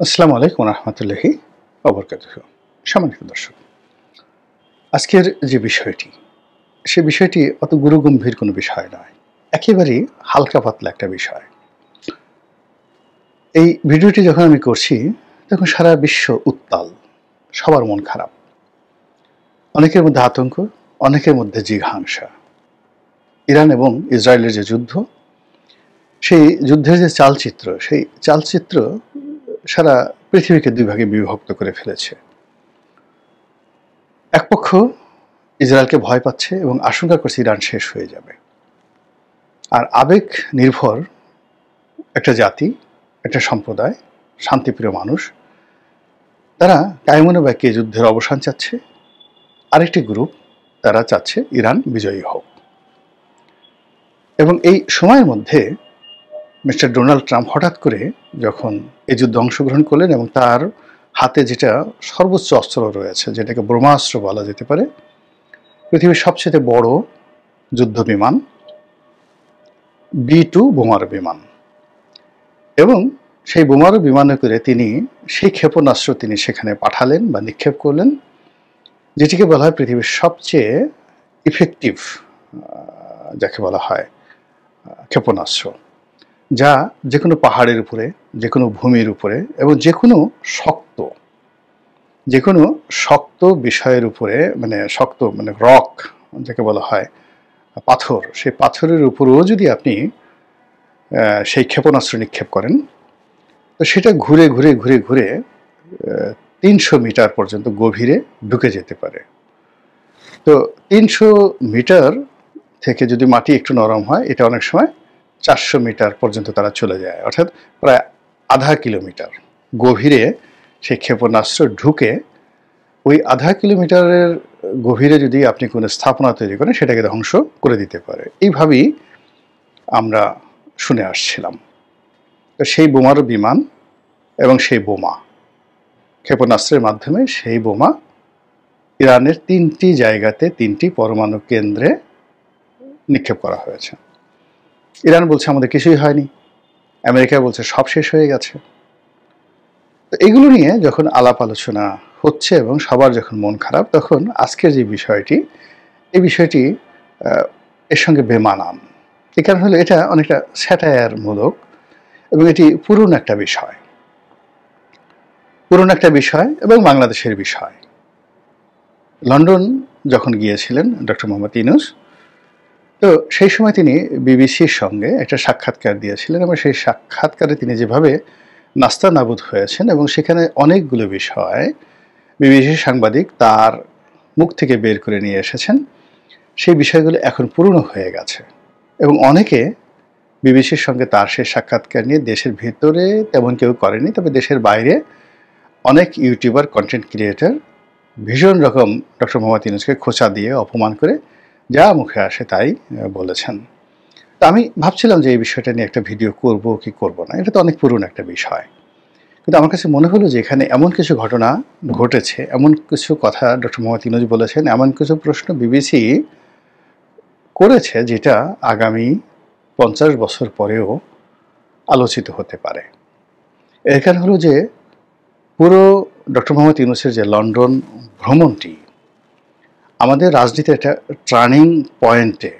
আসসালামু আলাইকুম রহমতুল্লাহি ওবরকাতুহ। সম্মানিত দর্শক, আজকের যে বিষয়টি সে বিষয়টি অত গুরুগম্ভীর কোনো বিষয় নয়, একেবারেই হালকা পাতলা একটা বিষয়। এই ভিডিওটি যখন আমি করছি তখন সারা বিশ্ব উত্তাল, সবার মন খারাপ, অনেকের মধ্যে আতঙ্ক, অনেকের মধ্যে জিঘাংসা। ইরান এবং ইসরায়েলের যে যুদ্ধ, সেই যুদ্ধের যে চালচিত্র, সেই চালচিত্র সারা পৃথিবীকে দুই ভাগে বিভক্ত করে ফেলেছে। এক পক্ষ ইসরায়েলকে ভয় পাচ্ছে এবং আশঙ্কা করছে ইরান শেষ হয়ে যাবে, আর আবেগ নির্ভর একটা জাতি, একটা সম্প্রদায়, শান্তিপ্রিয় মানুষ, তারা কায়মনে বাক্যে যুদ্ধের অবসান চাচ্ছে। আরেকটি গ্রুপ, তারা চাচ্ছে ইরান বিজয়ী হোক। এবং এই সময়ের মধ্যে মিস্টার ডোনাল্ড ট্রাম্প হঠাৎ করে যখন এই যুদ্ধে অংশগ্রহণ করলেন এবং তার হাতে যেটা সর্বোচ্চ অস্ত্র রয়েছে, যেটাকে ব্রহ্মাস্ত্র বলা যেতে পারে, পৃথিবীর সবচেয়ে বড় যুদ্ধ বিমান B-2 বোমারু বিমান, এবং সেই বোমারু বিমানে করে তিনি সেই ক্ষেপণাস্ত্র তিনি সেখানে পাঠালেন বা নিক্ষেপ করলেন, যেটিকে বলা হয় পৃথিবীর সবচেয়ে ইফেক্টিভ, যাকে বলা হয় ক্ষেপণাস্ত্র, যা যে কোনো পাহাড়ের উপরে, যে কোনো ভূমির উপরে এবং যে কোনো শক্ত বিষয়ের উপরে, শক্ত রক যাকে বলা হয়, পাথর, সেই পাথরের উপরেও যদি আপনি সেই ক্ষেপণাস্ত্র নিক্ষেপ করেন, তো সেটা ঘুরে ঘুরে ঘুরে ঘুরে 300 মিটার পর্যন্ত গভীরে ঢুকে যেতে পারে। তো 300 মিটার থেকে যদি মাটি একটু নরম হয়, এটা অনেক সময় 400 মিটার পর্যন্ত তারা চলে যায়, অর্থাৎ প্রায় আধা কিলোমিটার গভীরে সেই ক্ষেপণাস্ত্র ঢুকে ওই আধা কিলোমিটারের গভীরে যদি আপনি কোনো স্থাপনা তৈরি করেন, সেটাকে ধ্বংস করে দিতে পারে। এইভাবেই আমরা শুনে আসছিলাম। তো সেই বোমারু বিমান এবং সেই বোমা, ক্ষেপণাস্ত্রের মাধ্যমে সেই বোমা ইরানের 3টি জায়গাতে, 3টি পরমাণু কেন্দ্রে নিক্ষেপ করা হয়েছে। ইরান বলছে আমাদের কিছুই হয়নি, আমেরিকা বলছে সব শেষ হয়ে গেছে। তো এগুলো নিয়ে যখন আলাপ আলোচনা হচ্ছে এবং সবার যখন মন খারাপ, তখন আজকের যে বিষয়টি, এই বিষয়টি এর সঙ্গে বেমানান। এই কারণ হলো এটা অনেকটা স্যাটায়ারমূলক এবং এটি পুরনো একটা বিষয় এবং বাংলাদেশের বিষয়। লন্ডন যখন গিয়েছিলেন ডক্টর মোহাম্মদ ইউনূস, তো সেই সময় তিনি বিবিসির সঙ্গে একটা সাক্ষাৎকার দিয়েছিলেন এবং সেই সাক্ষাৎকারে তিনি যেভাবে নাস্তানাবুদ হয়েছেন এবং সেখানে অনেকগুলো বিষয় বিবিসির সাংবাদিক তার মুখ থেকে বের করে নিয়ে এসেছেন, সেই বিষয়গুলো এখন পুরনো হয়ে গেছে এবং অনেকে বিবিসির সঙ্গে তার সেই সাক্ষাৎকার নিয়ে দেশের ভেতরে তেমন কেউ করেনি, তবে দেশের বাইরে অনেক ইউটিউবার, কন্টেন্ট ক্রিয়েটর ভীষণ রকম ডক্টর মোহাম্মদ ইউনূসকে খোঁচা দিয়ে, অপমান করে যা মুখে আসে তাই বলেছেন। তো আমি ভাবছিলাম যে এই বিষয়টা নিয়ে একটা ভিডিও করব কি করব না, এটা তো অনেক পুরনো একটা বিষয়, কিন্তু আমার কাছে মনে হলো যে এখানে এমন কিছু ঘটনা ঘটেছে, এমন কিছু কথা ডক্টর মোহাম্মদ ইউনূস বলেছেন, এমন কিছু প্রশ্ন বিবিসি করেছে যেটা আগামী 50 বছর পরেও আলোচিত হতে পারে। এর কারণ হলো যে পুরো ডক্টর মোহাম্মদ ইউনূসের যে লন্ডন ভ্রমণটি আমাদের রাজনীতির একটা টার্নিং পয়েন্টে